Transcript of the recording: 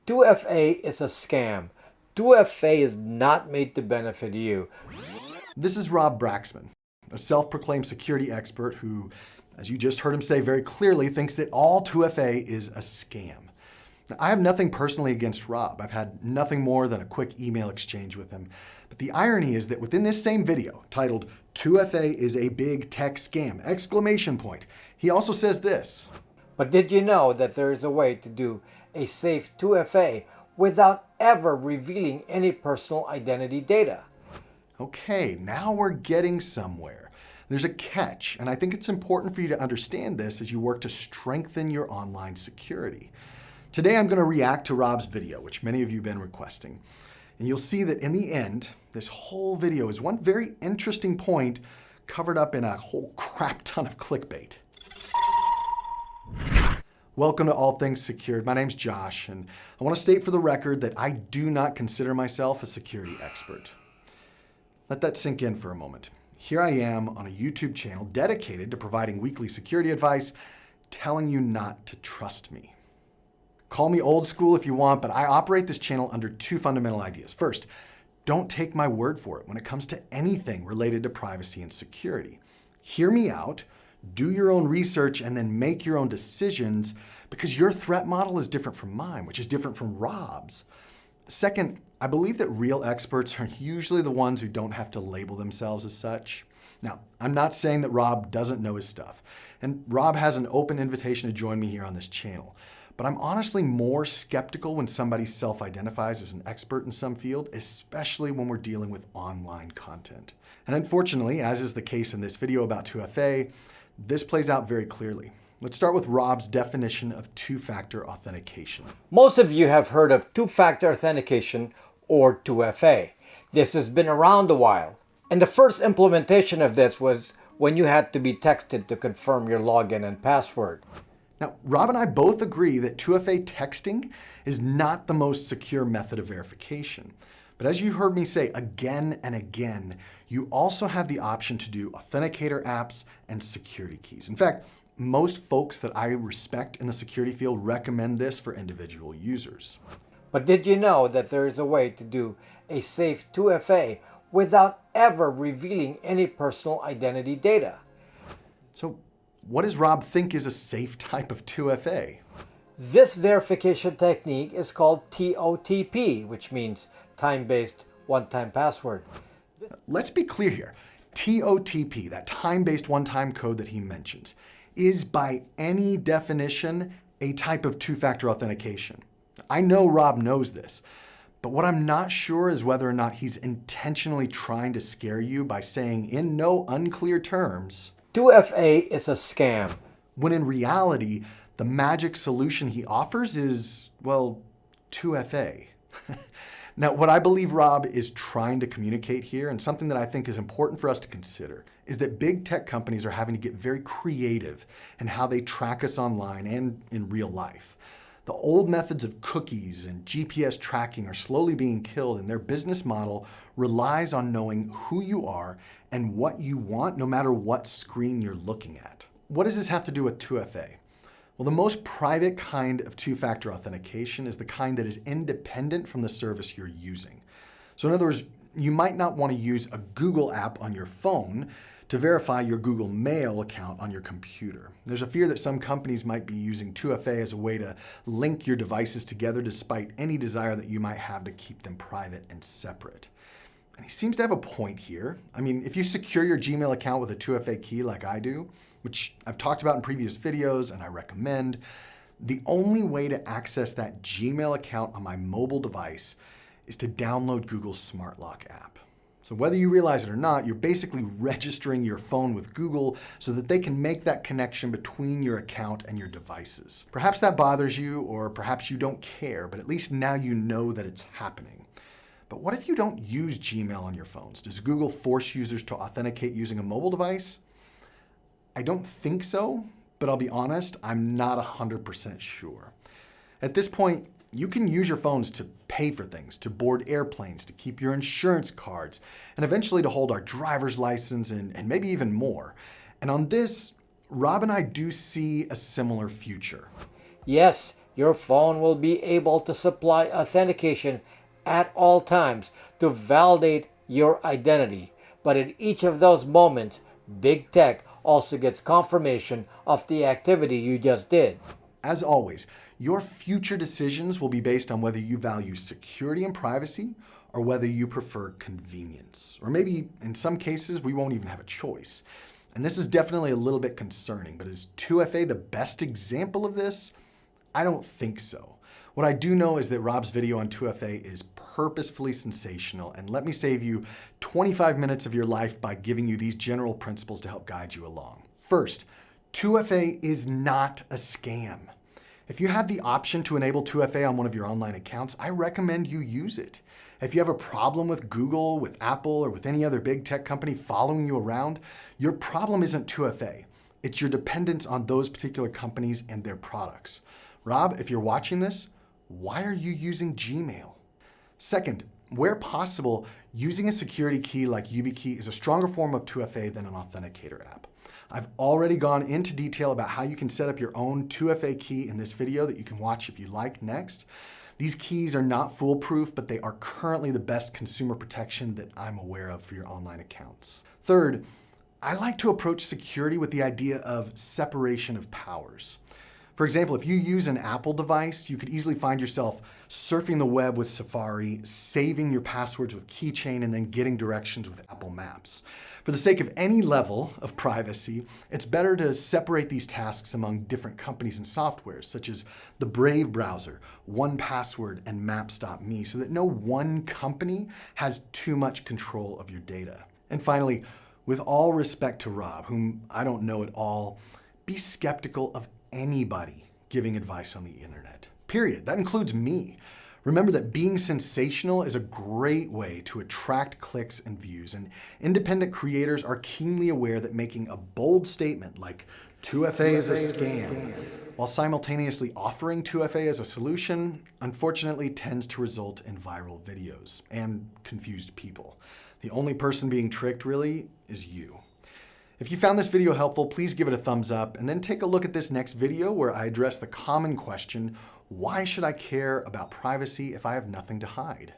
2FA is a scam. 2FA is not made to benefit you. This is Rob Braxman, a self-proclaimed security expert who, as you just heard him say very clearly, thinks that all 2FA is a scam. Now, I have nothing personally against Rob. I've had nothing more than a quick email exchange with him. But the irony is that within this same video, titled 2FA is a big tech scam, exclamation point, he also says this. But did you know that there is a way to do a safe 2FA without ever revealing any personal identity data? Okay, now we're getting somewhere. There's a catch, and I think it's important for you to understand this as you work to strengthen your online security. Today I'm going to react to Rob's video, which many of you have been requesting. And you'll see that in the end, this whole video is one very interesting point covered up in a whole crap ton of clickbait. Welcome to All Things Secured. My name's Josh, and I want to state for the record that I do not consider myself a security expert. Let that sink in for a moment. Here I am on a YouTube channel dedicated to providing weekly security advice, telling you not to trust me. Call me old school if you want, but I operate this channel under two fundamental ideas. First, don't take my word for it when it comes to anything related to privacy and security. Hear me out, do your own research, and then make your own decisions because your threat model is different from mine, which is different from Rob's. Second, I believe that real experts are usually the ones who don't have to label themselves as such. Now, I'm not saying that Rob doesn't know his stuff, and Rob has an open invitation to join me here on this channel. But I'm honestly more skeptical when somebody self-identifies as an expert in some field, especially when we're dealing with online content. And unfortunately, as is the case in this video about 2FA, this plays out very clearly. Let's start with Rob's definition of two-factor authentication. Most of you have heard of two-factor authentication or 2FA. This has been around a while. And the first implementation of this was when you had to be texted to confirm your login and password. Now, Rob and I both agree that 2FA texting is not the most secure method of verification. But as you've heard me say again and again, you also have the option to do authenticator apps and security keys. In fact, most folks that I respect in the security field recommend this for individual users. But did you know that there is a way to do a safe 2FA without ever revealing any personal identity data? So what does Rob think is a safe type of 2FA? This verification technique is called TOTP, which means time-based one-time password. Let's be clear here. TOTP, that time-based one-time code that he mentions, is by any definition a type of two-factor authentication. I know Rob knows this, but what I'm not sure is whether or not he's intentionally trying to scare you by saying in no unclear terms, 2FA is a scam. When in reality, the magic solution he offers is, well, 2FA. Now, what I believe Rob is trying to communicate here, and something that I think is important for us to consider, is that big tech companies are having to get very creative in how they track us online and in real life. The old methods of cookies and GPS tracking are slowly being killed, and their business model relies on knowing who you are and what you want, no matter what screen you're looking at. What does this have to do with 2FA? Well, the most private kind of two-factor authentication is the kind that is independent from the service you're using. So in other words, you might not want to use a Google app on your phone to verify your Google Mail account on your computer. There's a fear that some companies might be using 2FA as a way to link your devices together despite any desire that you might have to keep them private and separate. And he seems to have a point here. I mean, if you secure your Gmail account with a 2FA key like I do, which I've talked about in previous videos and I recommend, the only way to access that Gmail account on my mobile device is to download Google's Smart Lock app. So whether you realize it or not, you're basically registering your phone with Google so that they can make that connection between your account and your devices. Perhaps that bothers you, or perhaps you don't care, but at least now you know that it's happening. But what if you don't use Gmail on your phones? Does Google force users to authenticate using a mobile device? I don't think so, but I'll be honest, I'm not 100% sure. At this point, you can use your phones to pay for things, to board airplanes, to keep your insurance cards, and eventually to hold our driver's license and maybe even more. And on this, Rob and I do see a similar future. Yes, your phone will be able to supply authentication at all times to validate your identity. But at each of those moments, big tech also gets confirmation of the activity you just did. As always, your future decisions will be based on whether you value security and privacy or whether you prefer convenience. Or maybe in some cases, we won't even have a choice. And this is definitely a little bit concerning, but is 2FA the best example of this? I don't think so. What I do know is that Rob's video on 2FA is purposefully sensational, and let me save you 25 minutes of your life by giving you these general principles to help guide you along. First, 2FA is not a scam. If you have the option to enable 2FA on one of your online accounts, I recommend you use it. If you have a problem with Google, with Apple, or with any other big tech company following you around, your problem isn't 2FA. It's your dependence on those particular companies and their products. Rob, if you're watching this, why are you using Gmail? Second, where possible, using a security key like YubiKey is a stronger form of 2FA than an authenticator app. I've already gone into detail about how you can set up your own 2FA key in this video that you can watch if you like next. These keys are not foolproof, but they are currently the best consumer protection that I'm aware of for your online accounts. Third, I like to approach security with the idea of separation of powers. For example, if you use an Apple device, you could easily find yourself surfing the web with Safari, saving your passwords with Keychain, and then getting directions with Apple Maps. For the sake of any level of privacy, it's better to separate these tasks among different companies and softwares, such as the Brave browser, 1Password, and Maps.me, so that no one company has too much control of your data. And finally, with all respect to Rob, whom I don't know at all, be skeptical of anybody giving advice on the internet. Period. That includes me. Remember that being sensational is a great way to attract clicks and views, and independent creators are keenly aware that making a bold statement like 2FA is a scam, while simultaneously offering 2FA as a solution, unfortunately tends to result in viral videos and confused people. The only person being tricked really is you. If you found this video helpful, please give it a thumbs up and then take a look at this next video where I address the common question, why should I care about privacy if I have nothing to hide?